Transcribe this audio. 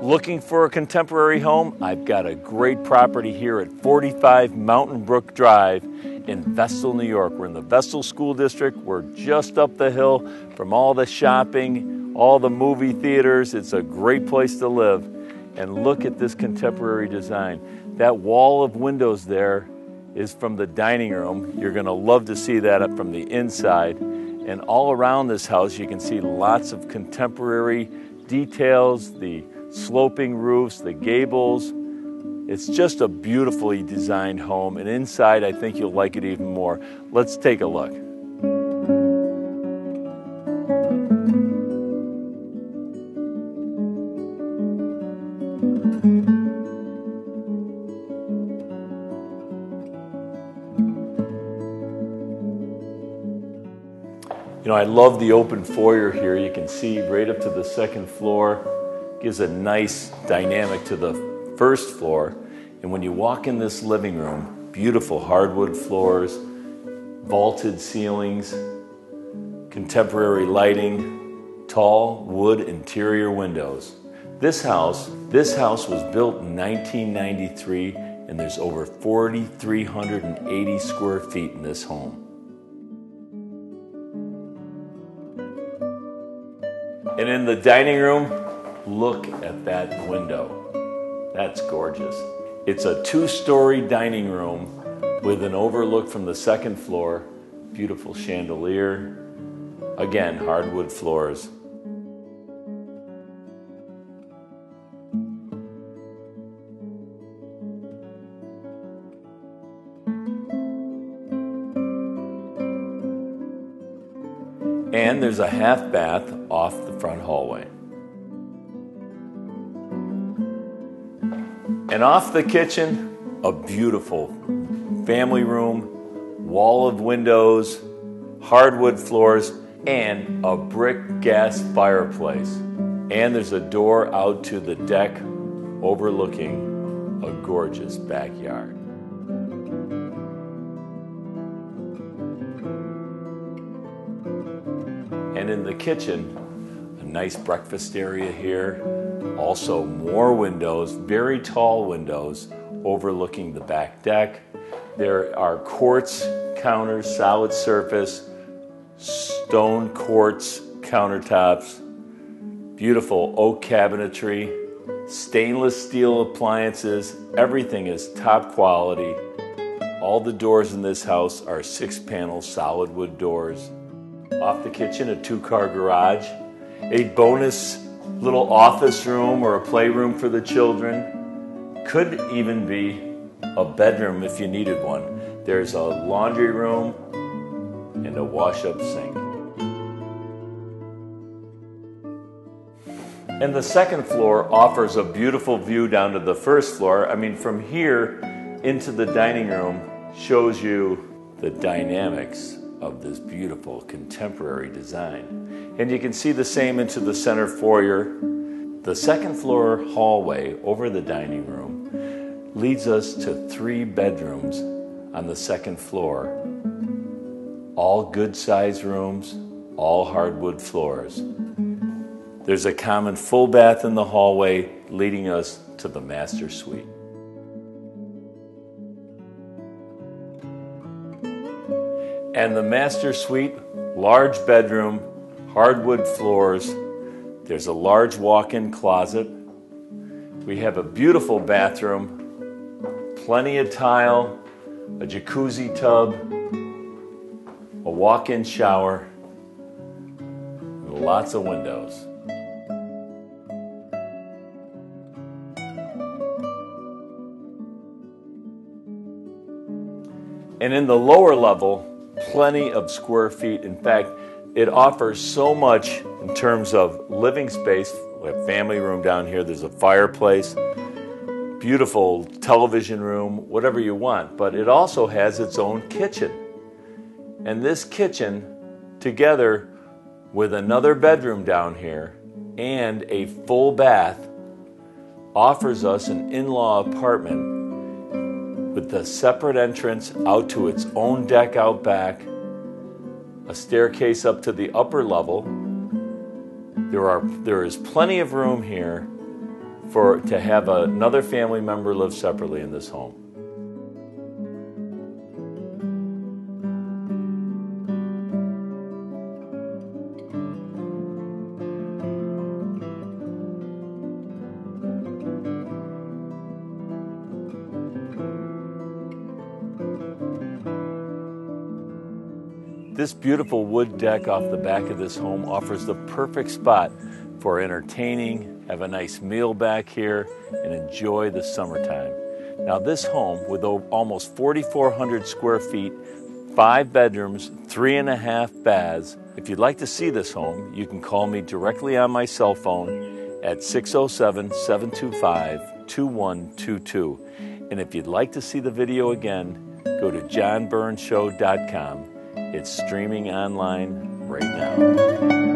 Looking for a contemporary home? I've got a great property here at 45 Mountain Brook Drive in Vestal, New York. We're in the Vestal School District. We're just up the hill from all the shopping, all the movie theaters. It's a great place to live. And look at this contemporary design. That wall of windows there is from the dining room. You're going to love to see that up from the inside. And all around this house, you can see lots of contemporary details, the sloping roofs, the gables. It's just a beautifully designed home. And inside, I think you'll like it even more. Let's take a look. You know, I love the open foyer here. You can see right up to the second floor. Gives a nice dynamic to the first floor. And when you walk in this living room, beautiful hardwood floors, vaulted ceilings, contemporary lighting, tall wood interior windows. This house was built in 1993, and there's over 4,380 square feet in this home. And in the dining room, look at that window. That's gorgeous. It's a 2-story dining room with an overlook from the second floor. Beautiful chandelier. Again, hardwood floors. And there's a half bath off the front hallway. And off the kitchen, a beautiful family room, wall of windows, hardwood floors, and a brick gas fireplace. And there's a door out to the deck overlooking a gorgeous backyard. And in the kitchen, a nice breakfast area here. Also more windows, very tall windows overlooking the back deck. There are quartz counters, solid surface, stone quartz countertops, beautiful oak cabinetry, stainless steel appliances. Everything is top quality. All the doors in this house are 6-panel solid wood doors. Off the kitchen, a 2-car garage, a bonus little office room or a playroom for the children. Could even be a bedroom if you needed one. There's a laundry room and a wash-up sink. And the second floor offers a beautiful view down to the first floor. I mean, from here into the dining room shows you the dynamics of this beautiful contemporary design. And you can see the same into the center foyer. The second floor hallway over the dining room leads us to 3 bedrooms on the second floor. All good sized rooms, all hardwood floors. There's a common full bath in the hallway leading us to the master suite. And the master suite, large bedroom, hardwood floors. There's a large walk-in closet. We have a beautiful bathroom, plenty of tile, a jacuzzi tub, a walk-in shower, and lots of windows. And in the lower level, plenty of square feet. In fact, it offers so much in terms of living space. We have a family room down here. There's a fireplace, beautiful television room, whatever you want. But it also has its own kitchen. And this kitchen, together with another bedroom down here and a full bath, offers us an in-law apartment with a separate entrance out to its own deck out back, a staircase up to the upper level. There is plenty of room here to have another family member live separately in this home. This beautiful wood deck off the back of this home offers the perfect spot for entertaining, have a nice meal back here, and enjoy the summertime. Now this home, with almost 4,400 square feet, 5 bedrooms, 3.5 baths. If you'd like to see this home, you can call me directly on my cell phone at 607-725-2122. And if you'd like to see the video again, go to johnburnshow.com. It's streaming online right now.